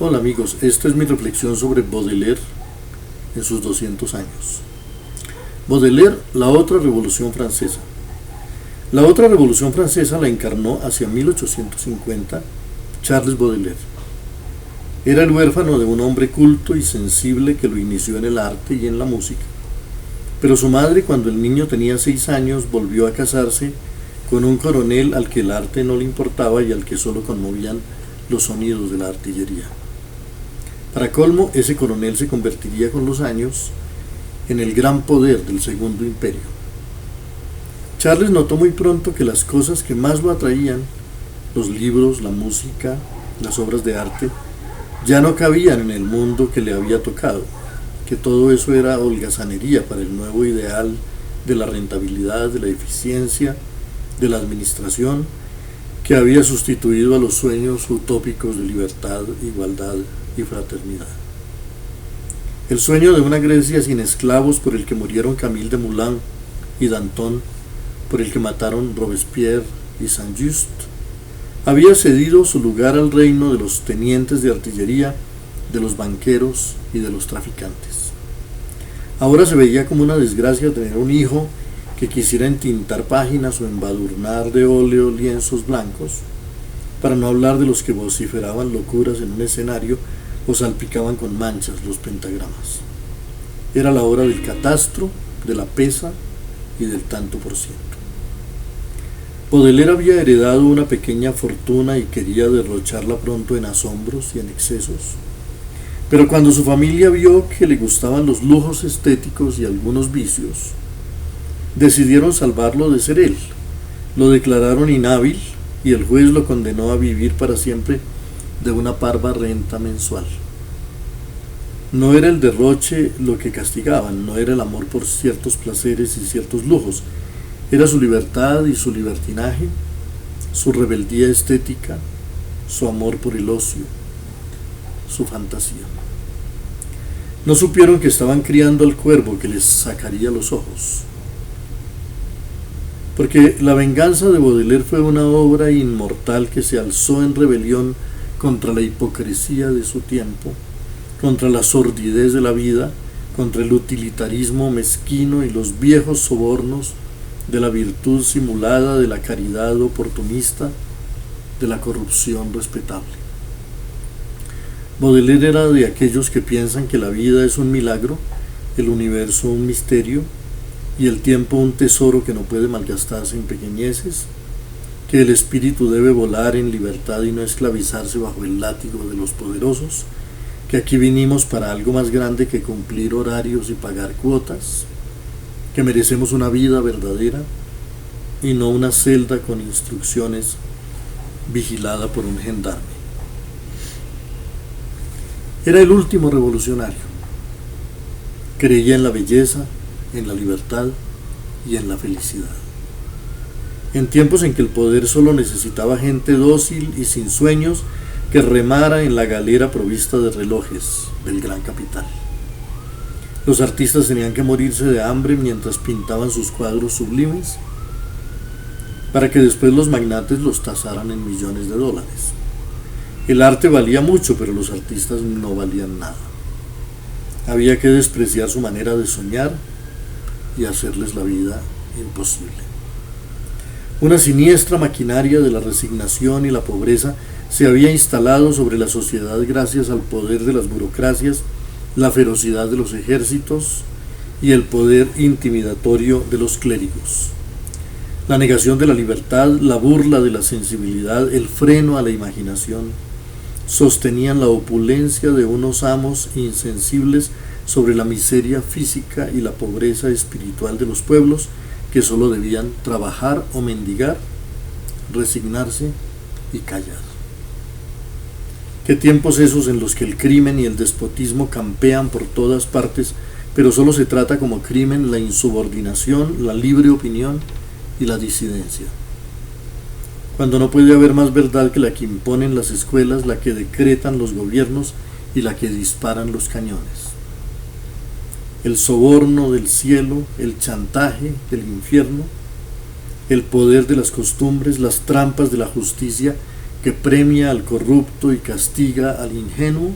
Hola amigos, esta es mi reflexión sobre Baudelaire en sus 200 años. Baudelaire, la otra revolución francesa. La otra revolución francesa la encarnó hacia 1850 Charles Baudelaire. Era el huérfano de un hombre culto y sensible que lo inició en el arte y en la música. Pero su madre, cuando el niño tenía 6 años, volvió a casarse con un coronel al que el arte no le importaba y al que solo conmovían los sonidos de la artillería. Para colmo, ese coronel se convertiría con los años en el gran poder del Segundo Imperio. Charles notó muy pronto que las cosas que más lo atraían, los libros, la música, las obras de arte, ya no cabían en el mundo que le había tocado, que todo eso era holgazanería para el nuevo ideal de la rentabilidad, de la eficiencia, de la administración, que había sustituido a los sueños utópicos de libertad, igualdad y fraternidad. El sueño de una Grecia sin esclavos por el que murieron Camille Desmoulins y Danton, por el que mataron Robespierre y Saint-Just, había cedido su lugar al reino de los tenientes de artillería, de los banqueros y de los traficantes. Ahora se veía como una desgracia tener un hijo que quisiera entintar páginas o embadurnar de óleo lienzos blancos, para no hablar de los que vociferaban locuras en un escenario o salpicaban con manchas los pentagramas. Era la hora del catastro, de la pesa y del tanto por ciento. Baudelaire había heredado una pequeña fortuna y quería derrocharla pronto en asombros y en excesos. Pero cuando su familia vio que le gustaban los lujos estéticos y algunos vicios, decidieron salvarlo de ser él. Lo declararon inhábil y el juez lo condenó a vivir para siempre de una parva renta mensual. No era el derroche lo que castigaban, no era el amor por ciertos placeres y ciertos lujos, era su libertad y su libertinaje, su rebeldía estética, su amor por el ocio, su fantasía. No supieron que estaban criando al cuervo que les sacaría los ojos. Porque la venganza de Baudelaire fue una obra inmortal que se alzó en rebelión contra la hipocresía de su tiempo, contra la sordidez de la vida, contra el utilitarismo mezquino y los viejos sobornos de la virtud simulada, de la caridad oportunista, de la corrupción respetable. Baudelaire era de aquellos que piensan que la vida es un milagro, el universo un misterio, y el tiempo un tesoro que no puede malgastarse en pequeñeces, que el espíritu debe volar en libertad y no esclavizarse bajo el látigo de los poderosos, que aquí vinimos para algo más grande que cumplir horarios y pagar cuotas, que merecemos una vida verdadera y no una celda con instrucciones vigilada por un gendarme. Era el último revolucionario. Creía en la belleza, en la libertad y en la felicidad. En tiempos en que el poder solo necesitaba gente dócil y sin sueños que remara en la galera provista de relojes del gran capital. Los artistas tenían que morirse de hambre mientras pintaban sus cuadros sublimes, para que después los magnates los tasaran en millones de dólares. El arte valía mucho, pero los artistas no valían nada. Había que despreciar su manera de soñar y hacerles la vida imposible. Una siniestra maquinaria de la resignación y la pobreza se había instalado sobre la sociedad gracias al poder de las burocracias, la ferocidad de los ejércitos y el poder intimidatorio de los clérigos. La negación de la libertad, la burla de la sensibilidad, el freno a la imaginación, sostenían la opulencia de unos amos insensibles sobre la miseria física y la pobreza espiritual de los pueblos que solo debían trabajar o mendigar, resignarse y callar. Qué tiempos esos en los que el crimen y el despotismo campean por todas partes, pero solo se trata como crimen la insubordinación, la libre opinión y la disidencia. Cuando no puede haber más verdad que la que imponen las escuelas, la que decretan los gobiernos y la que disparan los cañones. El soborno del cielo, el chantaje del infierno, el poder de las costumbres, las trampas de la justicia que premia al corrupto y castiga al ingenuo,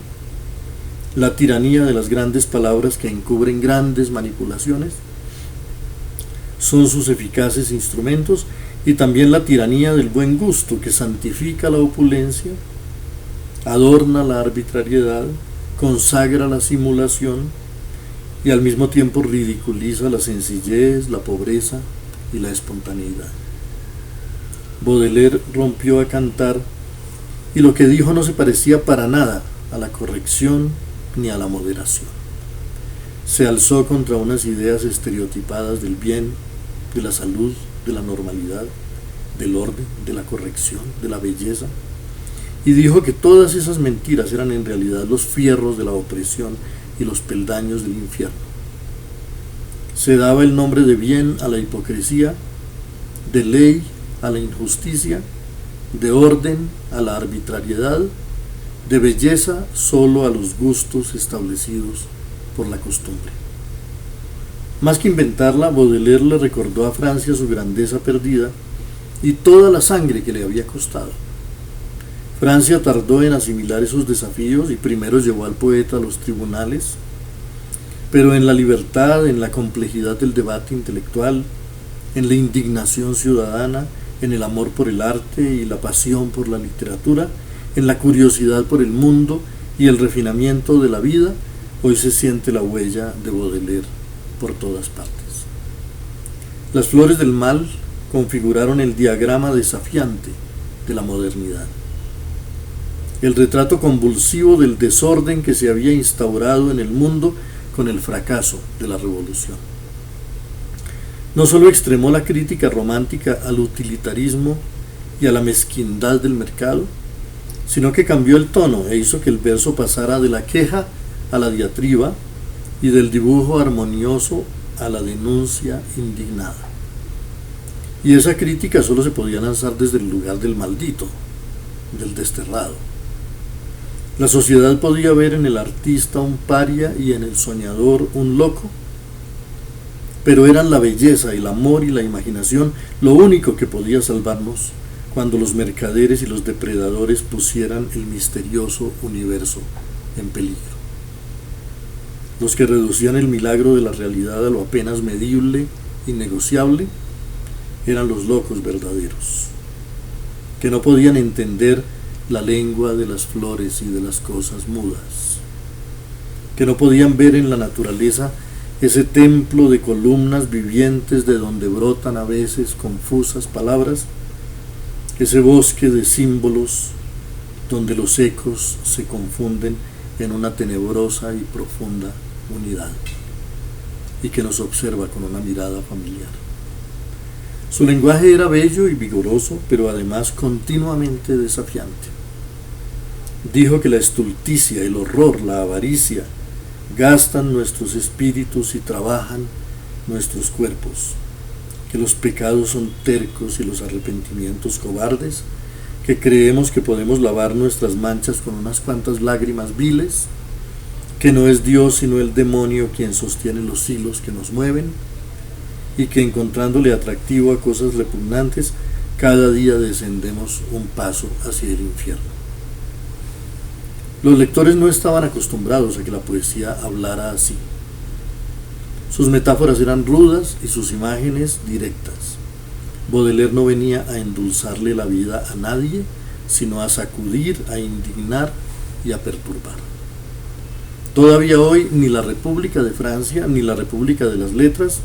la tiranía de las grandes palabras que encubren grandes manipulaciones, son sus eficaces instrumentos, y también la tiranía del buen gusto que santifica la opulencia, adorna la arbitrariedad, consagra la simulación y al mismo tiempo ridiculiza la sencillez, la pobreza y la espontaneidad. Baudelaire rompió a cantar y lo que dijo no se parecía para nada a la corrección ni a la moderación. Se alzó contra unas ideas estereotipadas del bien, de la salud, de la normalidad, del orden, de la corrección, de la belleza, y dijo que todas esas mentiras eran en realidad los fierros de la opresión y los peldaños del infierno. Se daba el nombre de bien a la hipocresía, de ley a la injusticia, de orden a la arbitrariedad, de belleza solo a los gustos establecidos por la costumbre. Más que inventarla, Baudelaire le recordó a Francia su grandeza perdida y toda la sangre que le había costado. Francia tardó en asimilar esos desafíos y primero llevó al poeta a los tribunales, pero en la libertad, en la complejidad del debate intelectual, en la indignación ciudadana, en el amor por el arte y la pasión por la literatura, en la curiosidad por el mundo y el refinamiento de la vida, hoy se siente la huella de Baudelaire por todas partes. Las flores del mal configuraron el diagrama desafiante de la modernidad, el retrato convulsivo del desorden que se había instaurado en el mundo con el fracaso de la revolución. No solo extremó la crítica romántica al utilitarismo y a la mezquindad del mercado, sino que cambió el tono e hizo que el verso pasara de la queja a la diatriba y del dibujo armonioso a la denuncia indignada. Y esa crítica solo se podía lanzar desde el lugar del maldito, del desterrado. La sociedad podía ver en el artista un paria y en el soñador un loco, pero eran la belleza, el amor y la imaginación lo único que podía salvarnos cuando los mercaderes y los depredadores pusieran el misterioso universo en peligro. Los que reducían el milagro de la realidad a lo apenas medible y negociable eran los locos verdaderos, que no podían entender la lengua de las flores y de las cosas mudas, que no podían ver en la naturaleza ese templo de columnas vivientes de donde brotan a veces confusas palabras, ese bosque de símbolos donde los ecos se confunden en una tenebrosa y profunda unidad, y que nos observa con una mirada familiar. Su lenguaje era bello y vigoroso, pero además continuamente desafiante. Dijo que la estulticia, el horror, la avaricia gastan nuestros espíritus y trabajan nuestros cuerpos, que los pecados son tercos y los arrepentimientos cobardes, que creemos que podemos lavar nuestras manchas con unas cuantas lágrimas viles, que no es Dios sino el demonio quien sostiene los hilos que nos mueven, y que encontrándole atractivo a cosas repugnantes, cada día descendemos un paso hacia el infierno. Los lectores no estaban acostumbrados a que la poesía hablara así. Sus metáforas eran rudas y sus imágenes directas. Baudelaire no venía a endulzarle la vida a nadie, sino a sacudir, a indignar y a perturbar. Todavía hoy ni la República de Francia ni la República de las Letras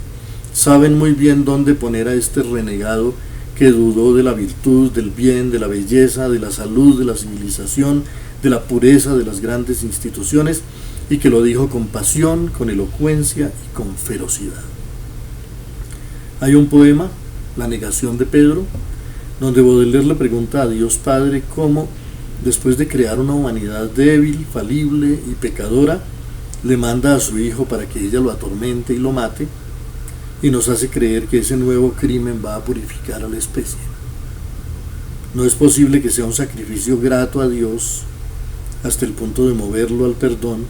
saben muy bien dónde poner a este renegado que dudó de la virtud, del bien, de la belleza, de la salud, de la civilización, de la pureza de las grandes instituciones, y que lo dijo con pasión, con elocuencia y con ferocidad. Hay un poema, La negación de Pedro, donde Baudelaire le pregunta a Dios Padre cómo, después de crear una humanidad débil, falible y pecadora, le manda a su hijo para que ella lo atormente y lo mate, y nos hace creer que ese nuevo crimen va a purificar a la especie. No es posible que sea un sacrificio grato a Dios hasta el punto de moverlo al perdón,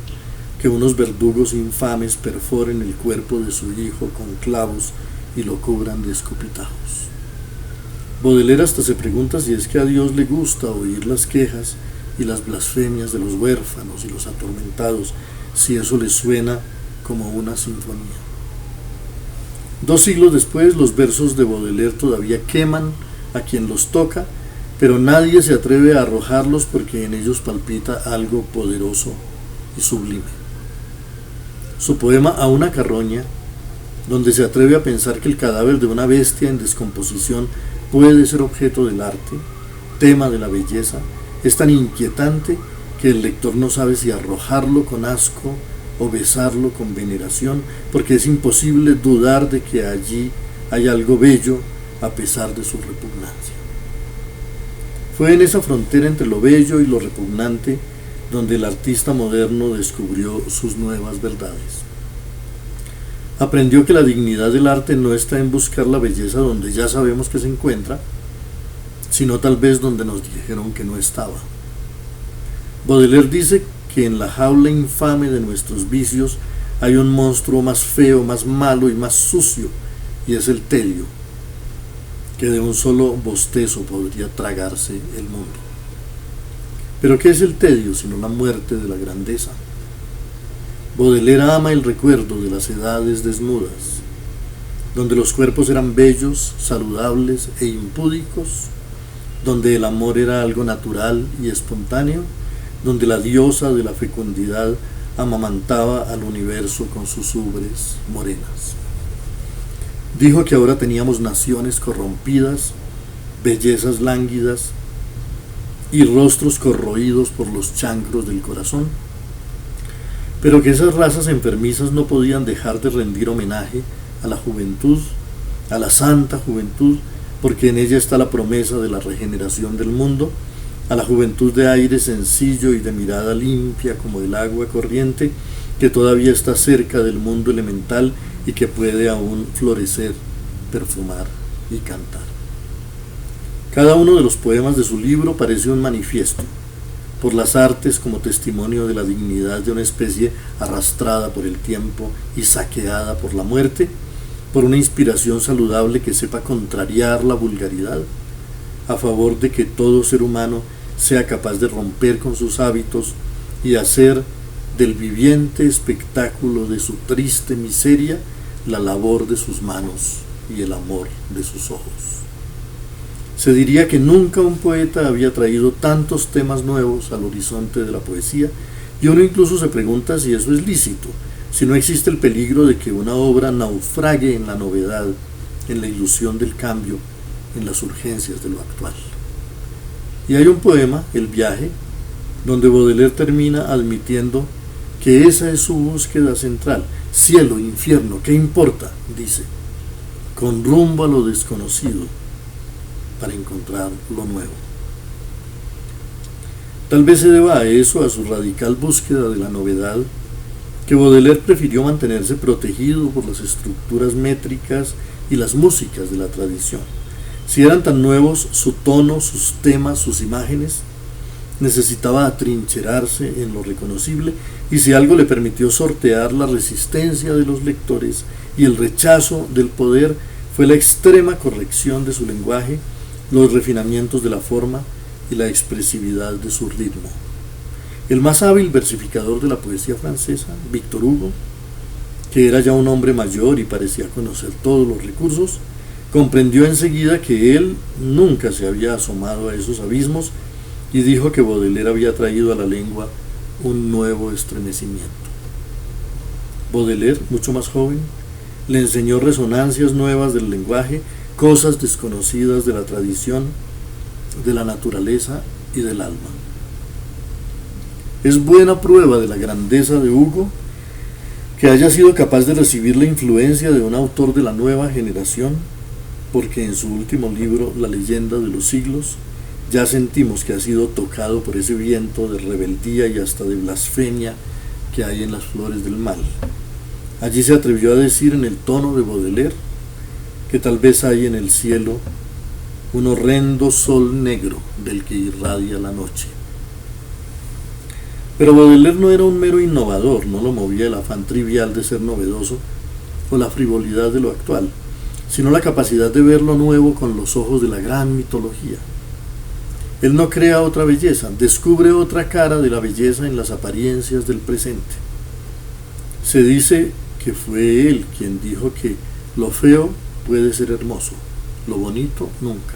que unos verdugos infames perforen el cuerpo de su hijo con clavos y lo cubran de escupitajos. Baudelaire hasta se pregunta si es que a Dios le gusta oír las quejas y las blasfemias de los huérfanos y los atormentados, si eso le suena como una sinfonía. 2 siglos después, los versos de Baudelaire todavía queman a quien los toca, pero nadie se atreve a arrojarlos porque en ellos palpita algo poderoso y sublime. Su poema A una carroña, donde se atreve a pensar que el cadáver de una bestia en descomposición puede ser objeto del arte, tema de la belleza, es tan inquietante que el lector no sabe si arrojarlo con asco o besarlo con veneración, porque es imposible dudar de que allí hay algo bello a pesar de su repugnancia. Fue en esa frontera entre lo bello y lo repugnante donde el artista moderno descubrió sus nuevas verdades. Aprendió que la dignidad del arte no está en buscar la belleza donde ya sabemos que se encuentra, sino tal vez donde nos dijeron que no estaba. Baudelaire dice que en la jaula infame de nuestros vicios hay un monstruo más feo, más malo y más sucio, y es el tedio, que de un solo bostezo podría tragarse el mundo. Pero ¿qué es el tedio sino la muerte de la grandeza? Baudelaire ama el recuerdo de las edades desnudas, donde los cuerpos eran bellos, saludables e impúdicos, donde el amor era algo natural y espontáneo, donde la diosa de la fecundidad amamantaba al universo con sus ubres morenas. Dijo que ahora teníamos naciones corrompidas, bellezas lánguidas y rostros corroídos por los chancros del corazón, pero que esas razas enfermizas no podían dejar de rendir homenaje a la juventud, a la santa juventud, porque en ella está la promesa de la regeneración del mundo, a la juventud de aire sencillo y de mirada limpia como el agua corriente, que todavía está cerca del mundo elemental y que puede aún florecer, perfumar y cantar. Cada uno de los poemas de su libro parece un manifiesto, por las artes como testimonio de la dignidad de una especie arrastrada por el tiempo y saqueada por la muerte, por una inspiración saludable que sepa contrariar la vulgaridad, a favor de que todo ser humano sea capaz de romper con sus hábitos y hacer del viviente espectáculo de su triste miseria la labor de sus manos y el amor de sus ojos. Se diría que nunca un poeta había traído tantos temas nuevos al horizonte de la poesía, y uno incluso se pregunta si eso es lícito, si no existe el peligro de que una obra naufrague en la novedad, en la ilusión del cambio, en las urgencias de lo actual. Y hay un poema, El viaje, donde Baudelaire termina admitiendo que esa es su búsqueda central. Cielo, infierno, ¿qué importa?, dice, con rumbo a lo desconocido, para encontrar lo nuevo. Tal vez se deba a eso, a su radical búsqueda de la novedad, que Baudelaire prefirió mantenerse protegido por las estructuras métricas y las músicas de la tradición. Si eran tan nuevos su tono, sus temas, sus imágenes, necesitaba atrincherarse en lo reconocible, y si algo le permitió sortear la resistencia de los lectores y el rechazo del poder, fue la extrema corrección de su lenguaje, los refinamientos de la forma y la expresividad de su ritmo. El más hábil versificador de la poesía francesa, Victor Hugo, que era ya un hombre mayor y parecía conocer todos los recursos, comprendió enseguida que él nunca se había asomado a esos abismos y dijo que Baudelaire había traído a la lengua un nuevo estremecimiento. Baudelaire, mucho más joven, le enseñó resonancias nuevas del lenguaje, cosas desconocidas de la tradición, de la naturaleza y del alma. Es buena prueba de la grandeza de Hugo que haya sido capaz de recibir la influencia de un autor de la nueva generación, porque en su último libro, La leyenda de los siglos, ya sentimos que ha sido tocado por ese viento de rebeldía y hasta de blasfemia que hay en las flores del mal. Allí se atrevió a decir en el tono de Baudelaire que tal vez hay en el cielo un horrendo sol negro del que irradia la noche. Pero Baudelaire no era un mero innovador, no lo movía el afán trivial de ser novedoso o la frivolidad de lo actual, sino la capacidad de ver lo nuevo con los ojos de la gran mitología. Él no crea otra belleza, descubre otra cara de la belleza en las apariencias del presente. Se dice que fue él quien dijo que lo feo puede ser hermoso, lo bonito nunca.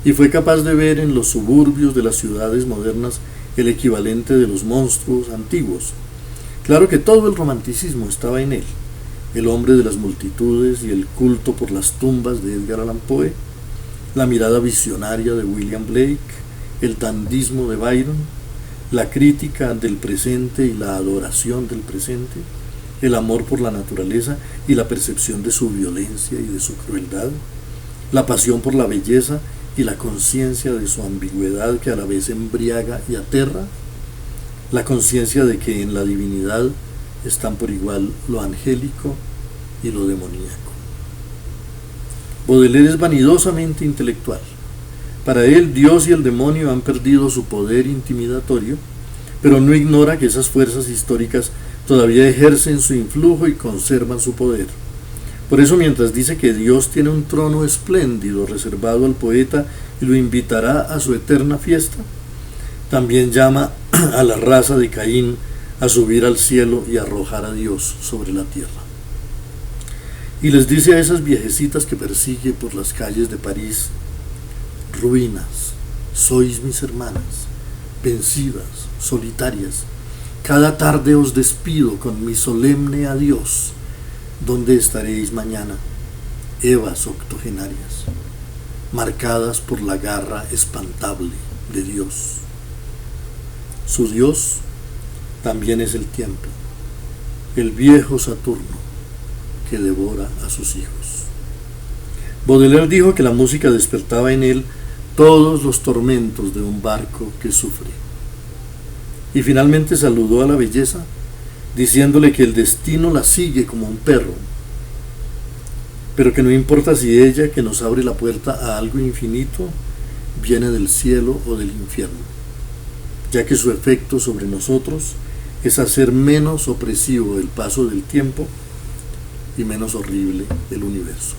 Y fue capaz de ver en los suburbios de las ciudades modernas el equivalente de los monstruos antiguos. Claro que todo el romanticismo estaba en él, el hombre de las multitudes y el culto por las tumbas de Edgar Allan Poe, la mirada visionaria de William Blake, el dandismo de Byron, la crítica del presente y la adoración del presente, el amor por la naturaleza y la percepción de su violencia y de su crueldad, la pasión por la belleza y la conciencia de su ambigüedad que a la vez embriaga y aterra, la conciencia de que en la divinidad están por igual lo angélico y lo demoníaco. Baudelaire es vanidosamente intelectual. Para él, Dios y el demonio han perdido su poder intimidatorio, pero no ignora que esas fuerzas históricas todavía ejercen su influjo y conservan su poder. Por eso, mientras dice que Dios tiene un trono espléndido reservado al poeta y lo invitará a su eterna fiesta, también llama a la raza de Caín a subir al cielo y arrojar a Dios sobre la tierra. Y les dice a esas viejecitas que persigue por las calles de París: ruinas, sois mis hermanas, vencidas, solitarias, cada tarde os despido con mi solemne adiós. ¿Dónde estaréis mañana, Evas octogenarias, marcadas por la garra espantable de Dios? Su Dios también es el tiempo, el viejo Saturno que devora a sus hijos. Baudelaire dijo que la música despertaba en él todos los tormentos de un barco que sufre. Y finalmente saludó a la belleza, diciéndole que el destino la sigue como un perro, pero que no importa si ella, que nos abre la puerta a algo infinito, viene del cielo o del infierno, ya que su efecto sobre nosotros es hacer menos opresivo el paso del tiempo y menos horrible el universo.